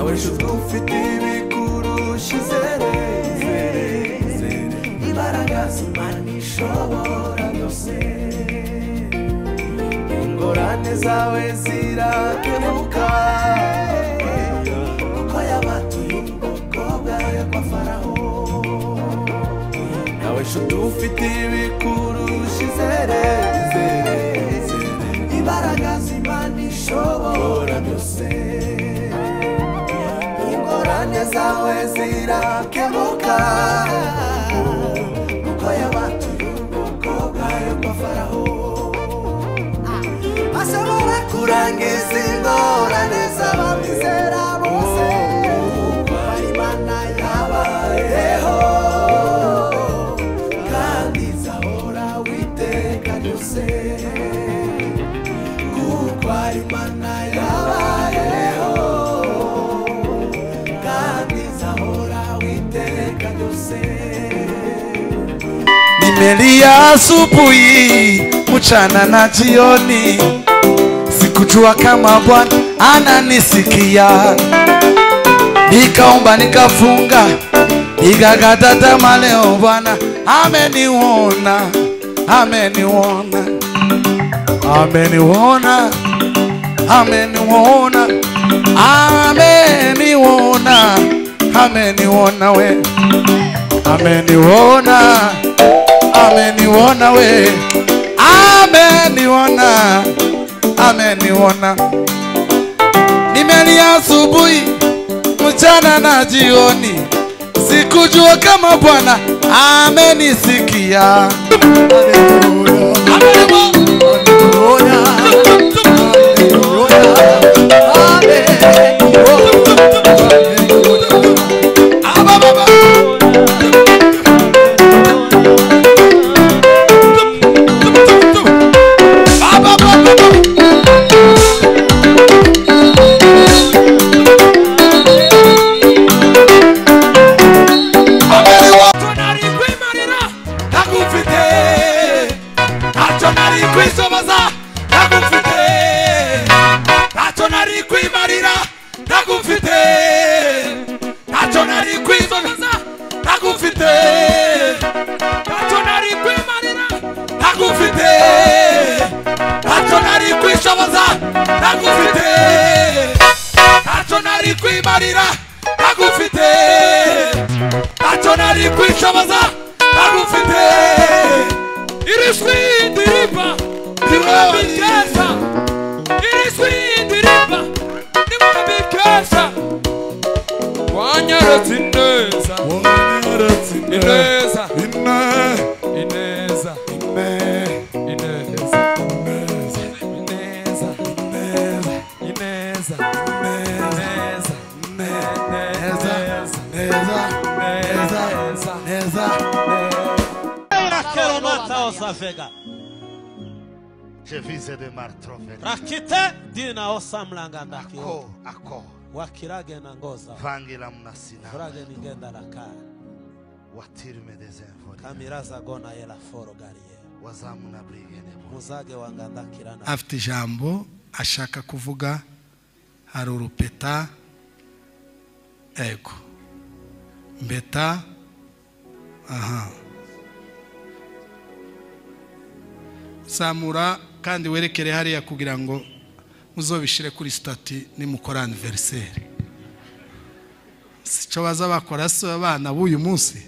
nawe nshuti ufite ibikurusha izere imbaraga z'Imana ishobora byose ingorane zawe zirakemuka kuko yabatuye ubwoko bwawe kwa Faraho nawe nshuti ufite ibikurusha izere imbaraga z'Imana ishobora byose ingorane zawe zirakemuka kuko yabatuye ubwoko bwawe kwa Faraho ashobora kurangiza ingorane z'abamwizera bose kuko Imana yabayeho kandi izahora witeka ryose kuko Imana yabayeho kandi izahora witeka ryose nimelia asubuhi mchana na jioni sikujua kama Bwana ananisikia nikaomba nikafunga nikakata tamaa leo Bwana ameniona ameniona ameniona ameniona ameniona ameniona we ameniona ameniona we ameniona ameniona nimelia asubuhi mchana na jioni sikujua kama Bwana amenisikia ako wakirage na ngoza vangela mnasina frage ningenda la ka watirme desenvoli kamiraza gona yela foro gariye wazamu na brigene muzage wanganda kirana afite jambo ashaka kuvuga hari urupeta ego mbeta aha samura kandi werekere hariya kugira ngo muzobishire kuri stati nimukora anniversaire sico baza bakora so abana b'uyu munsi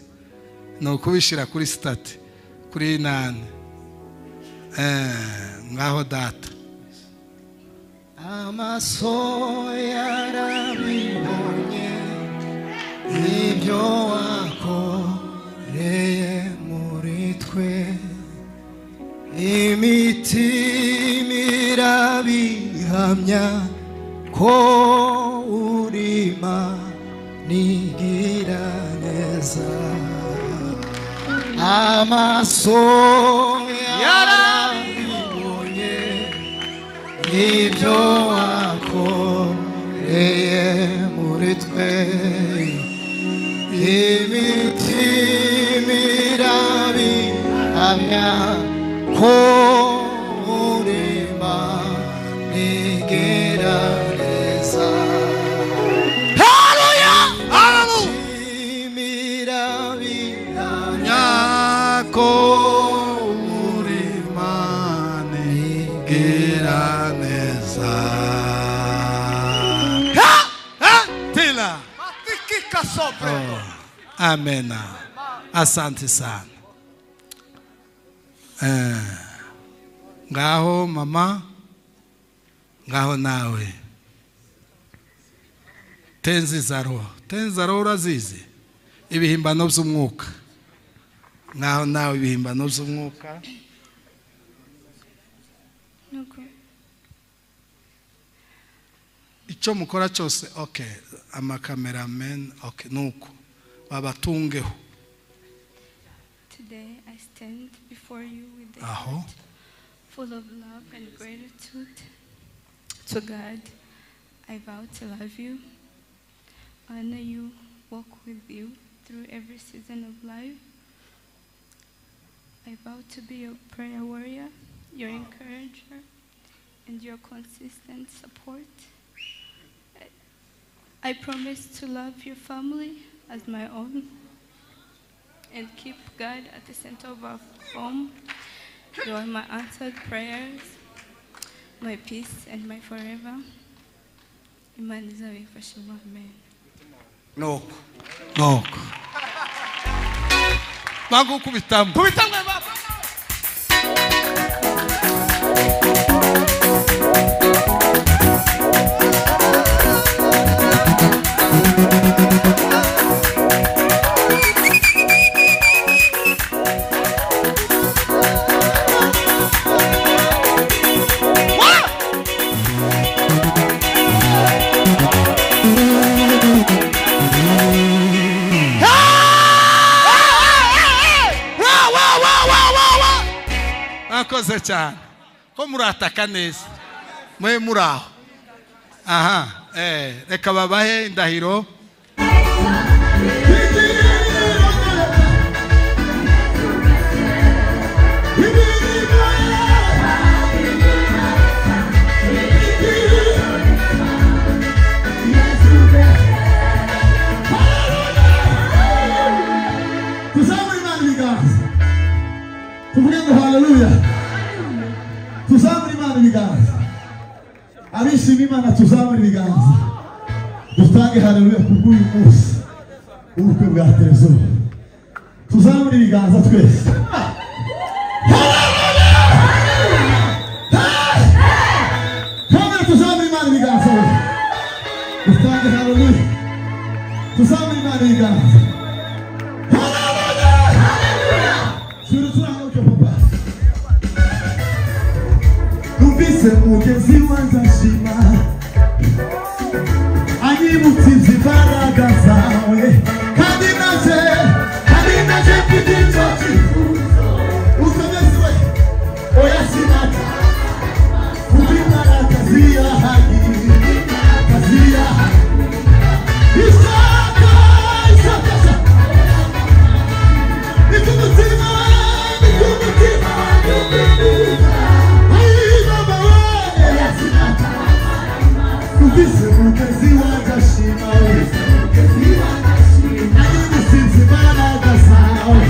no kubishira kuri stati kuri nane ngaho data amaso yarabibonye ibyo wakoreye muri twe imitima irabihamya ko urima nigira neza amaso yarabibonye ibyo wakoreye muri twe imitima irabihamya ko urima nigira neza Oh, amen. Asante sana. Ngaho mama, ngaho nawe. Tenzi zaro urazizi. Ibihimbano by'umwuka. Ngaho nawe ibihimbano by'umwuka. Icyo mukora cyose, okay, ama cameraman, okay, nuko babatungeho. Today I stand before you with a heart full of love and gratitude to God. I vow to love you, honor you, walk with you through every season of life. I vow to be your prayer warrior, your encourager, and your consistent support. I promise to love your family as my own and keep God at the center of our home. You are my answered prayers, my peace, and my forever. Imana izabifashemo, amen. No. Bangu kubitamu. Baba. Akoze cyane. Ko murataka neza. Mwe muraho. Aha, reka babahe indahiro. Hallelujah. Tuzamuri Imana ibiganza. Abishima Imana tuzamuri ibiganza. Dutange haleluya kubw'uyu munsi. Ubukwe bwa Terezo. Tuzamuri ibiganza twese. Haleluya. Tuzamuri Imana ibiganza. Dutange haleluya. Tuzamuri Imana ibiganza. Mugezi wanzashima anyibutse imbaraga zawe kandi naje mfite icyo cyifuzo ukomeze we oya sinata kuba imbaraga ziyahagi isaka ikumutima This is mugezi wanzashima anyibutse imbaraga zawe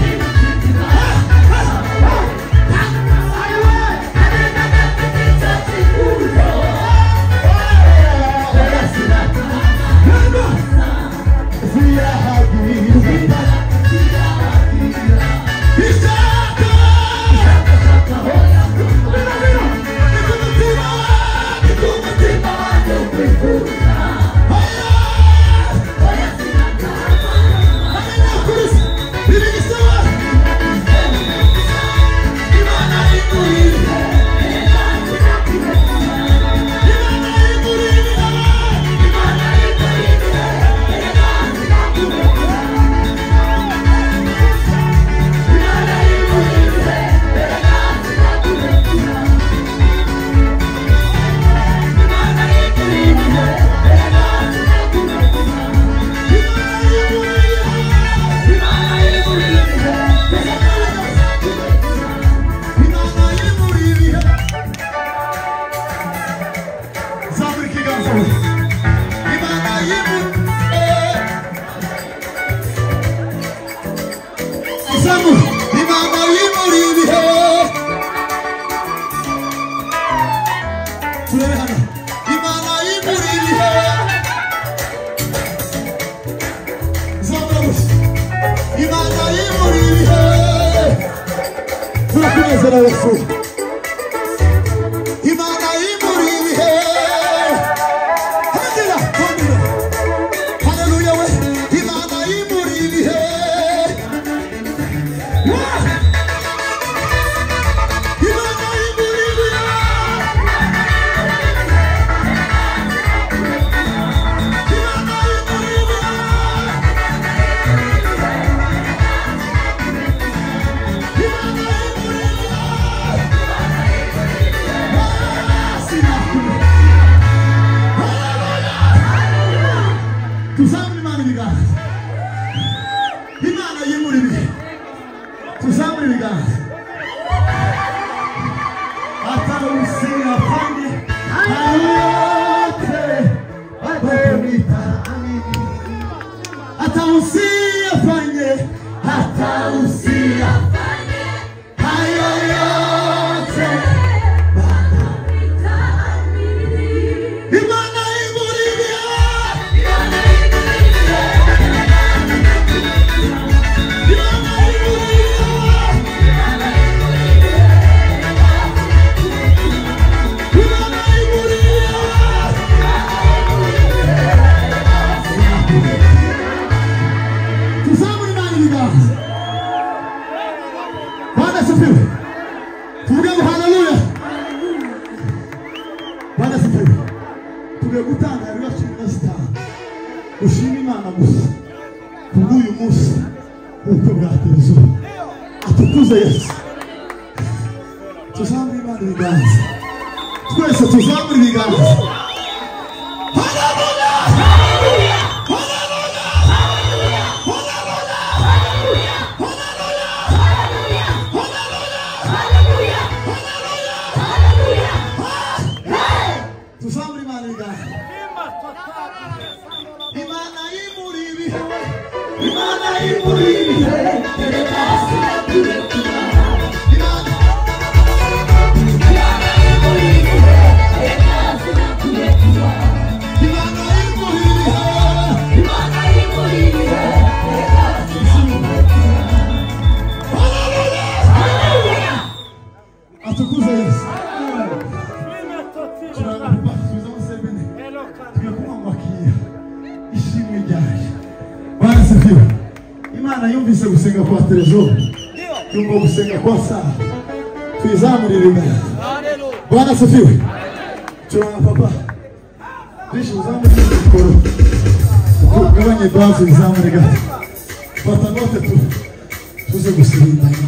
Tunezera Yesu. Imana imuri ibihe. Haleluya, haleluya. Haleluya we. Imana imuri ibihe. Imana imuri ibihe. Tuzamure Imana ibiganza. Imana yimura ibihe. Tuzamure ibiganza. Atawusia fanye ayote atamita amini. Atawusia fanye ayoyote. Imana imuri ibihe. Tuzamure Imana ibiganza. Bwana asifiwe. Tuvuge ngo haleluya. Bwana asifiwe. Tugiye gutanga rero 15. Ushima Imana gusa. Kubw'uyu munsi ubukwe bwa Terezo. Atukuze Yesu. Tuzamure Imana ibiganza. Twese tuzamure ibiganza. Haleluya. Haleluya. Tuzamure Imana ibiganza. Imana imuri ibihe. Imana imuri ibihe. Atukuze Yesu. Bwana asifiwe. Imana yumvise gusenga kwa Terezo. Yumva gusenga kwa Sara. Tuyizamurire Imana. Bwana asifiwe. Turana papa. Bisho uzamurire mikoro. Ukugabanye basi uzamurire gato. Fata note tu. Tuze gusenga Imana.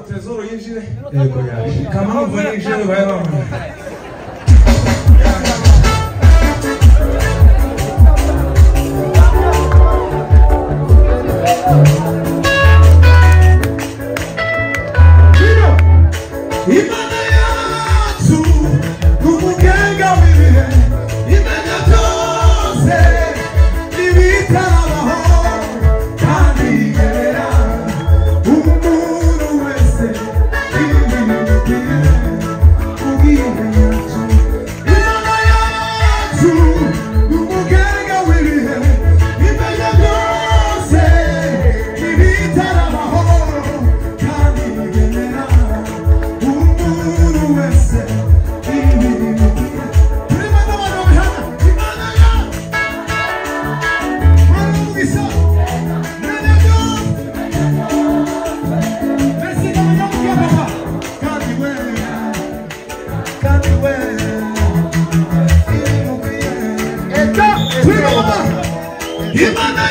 Trezoro yinjire. Yego yaje. Kamanvu yinjire baye bamwe. Imana yacu n'umugenga w'ibihe imenya byose ibitarabaho kandi yera umuntu wese ibimutiye ubwihe yacu. Imana yacu n'umugenga w'ibihe imenya byose ibitarabaho kandi yera Imana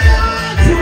yacu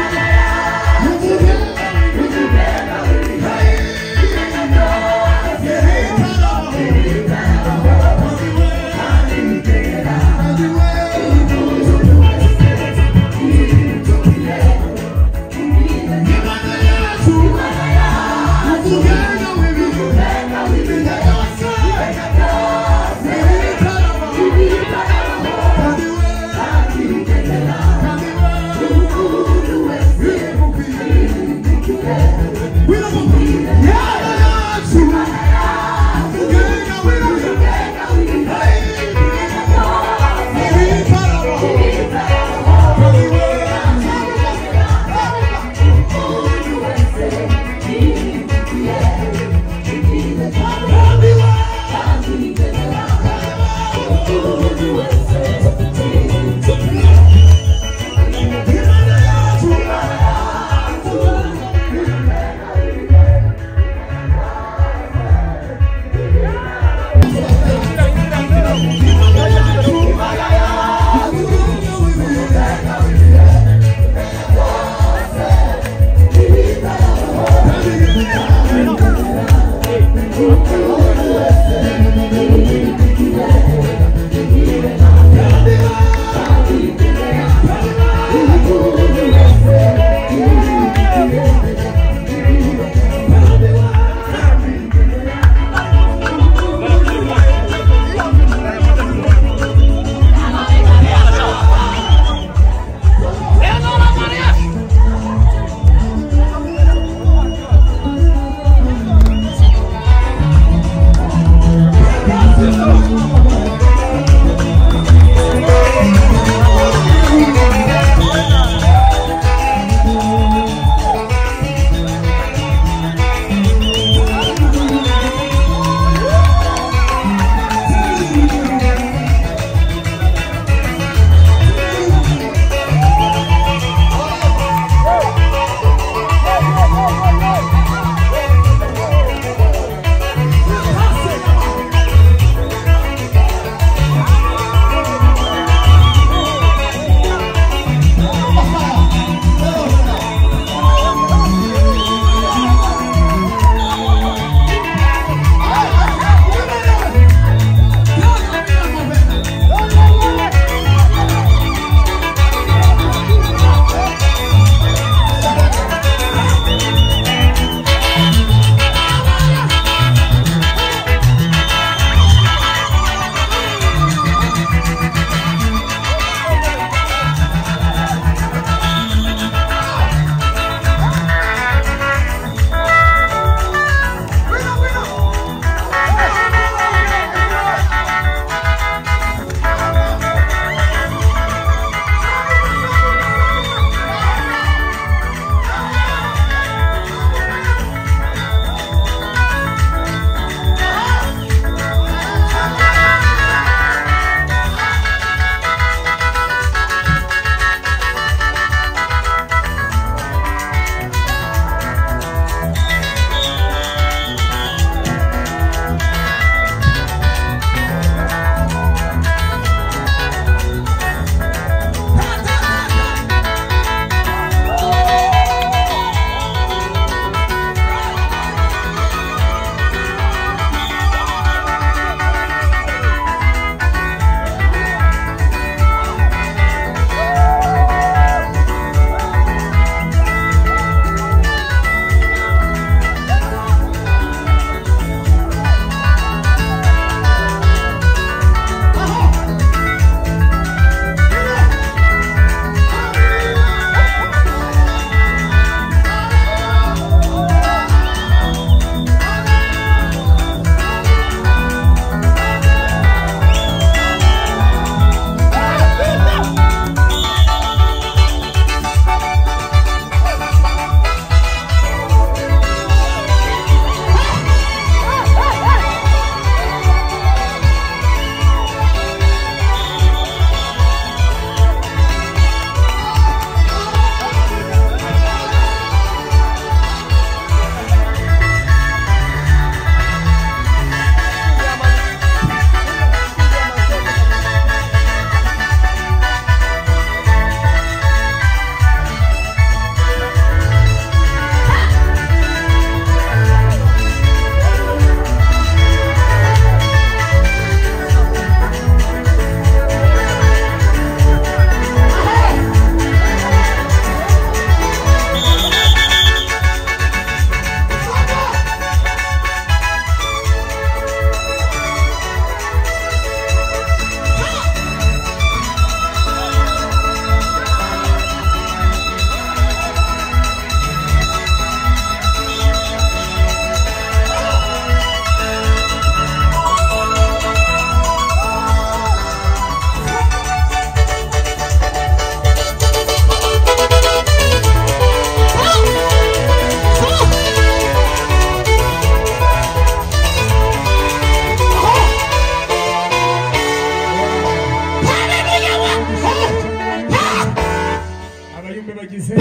abayumbe bagize